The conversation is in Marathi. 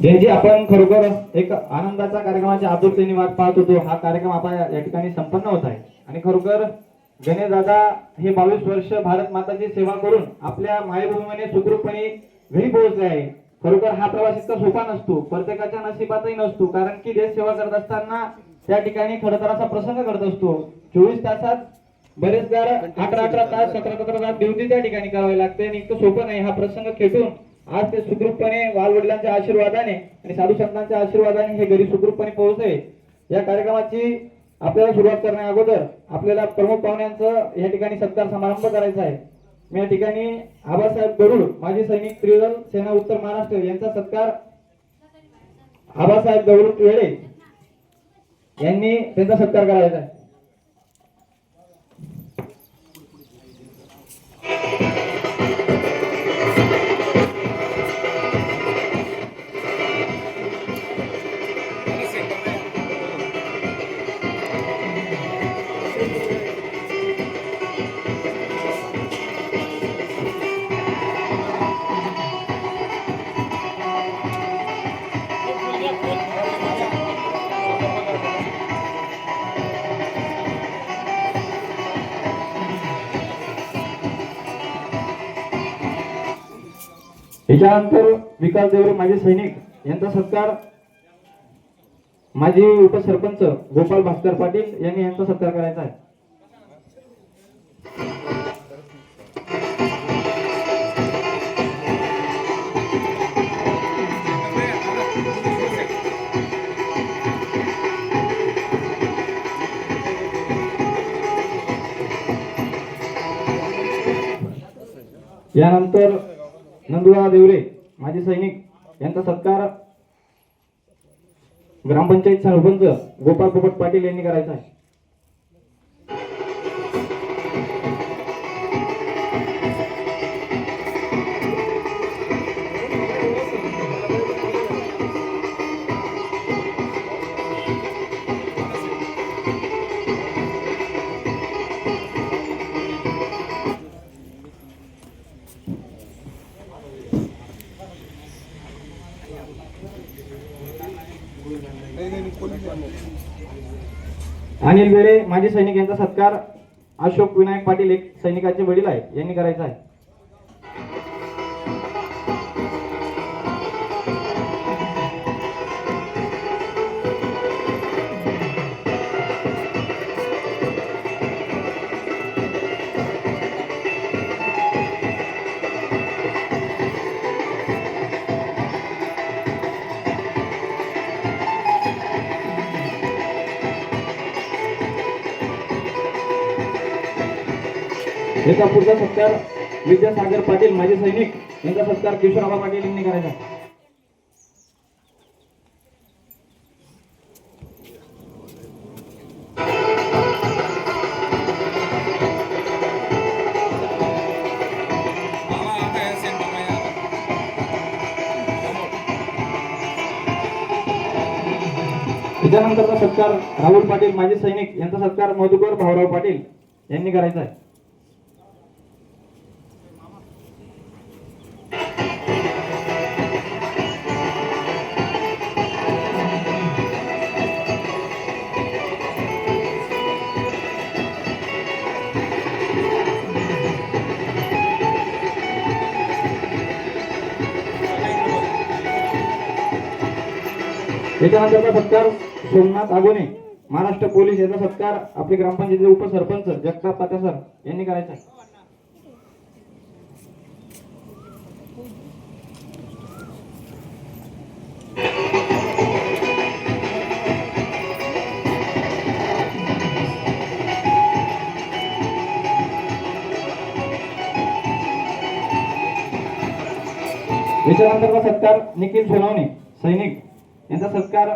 जे आपण खरोखर एक आनंदाचा कार्यक्रमाच्या आतुरतेने वाट पाहत होतो, हा कार्यक्रम आपण या ठिकाणी संपन्न होत आहे. आणि खरोखर गणेश दादा हे 22 वर्ष भारत माताची सेवा करून आपल्या मायभूमीने सुखरूपपणे घरी पोहोचले आहे. खरोखर हा प्रवास इतका सोपा नसतो, प्रत्येकाच्या नशिबातही नसतो. कारण की देश सेवा करत असताना त्या ठिकाणी खरं तर असा प्रसंग घडत असतो. 24 तासात बरेचदा 18 तास 17 तास ड्युटी त्या ठिकाणी करावी लागते आणि इतकं सोपं नाही. हा प्रसंग खेटून आज ते सुखरूपपणे वालवडिलांच्या आशीर्वादाने आणि साधू संतांच्या आशीर्वादाने हे घरी सुखरूपपणे पोहोचले. या कार्यक्रमाची आपल्याला सुरुवात करण्या अगोदर आपल्याला प्रमुख पाहुण्यांचं या ठिकाणी सत्कार समारंभ करायचा आहे. मी या ठिकाणी आबासाहेब गरुड माजी सैनिक त्रिदल सेना उत्तर महाराष्ट्र यांचा सत्कार आबासाहेब गरुड वेळे यांनी त्यांचा सत्कार करायचा आहे. याच्यानंतर विकास देवरे माजी सैनिक यांचा सत्कार माजी उपसरपंच गोपाल भास्कर पाटील यांनी यांचा सत्कार करायचा आहे. यानंतर नंदुळा देवरे माजी सैनिक यांचा सत्कार ग्रामपंचायत सरपंच गोपाल पोपट पाटील यांनी करायचा आहे. अनिल बेळे माजी सैनिक यांचा सत्कार अशोक विनायक पाटील एक सैनिकाचे वडील आहेत यांनी करायचा आहे. याचा पुढचा सत्कार विद्यासागर पाटील माजी सैनिक यांचा सत्कार किशोरबा पाटील यांनी करायचा. त्याच्यानंतरचा सत्कार राहुल पाटील माजी सैनिक यांचा सत्कार मधुकर भाऊराव पाटील यांनी करायचा आहे. त्याच्यानंतरचा सत्कार सोमनाथ आगोने महाराष्ट्र पोलीस यांचा सत्कार आपले ग्रामपंचायतीचे उपसरपंच जगताप पाटेसर यांनी करायचा. याच्यानंतरचा सत्कार निखिल सोनवणे सैनिक यांचा सत्कार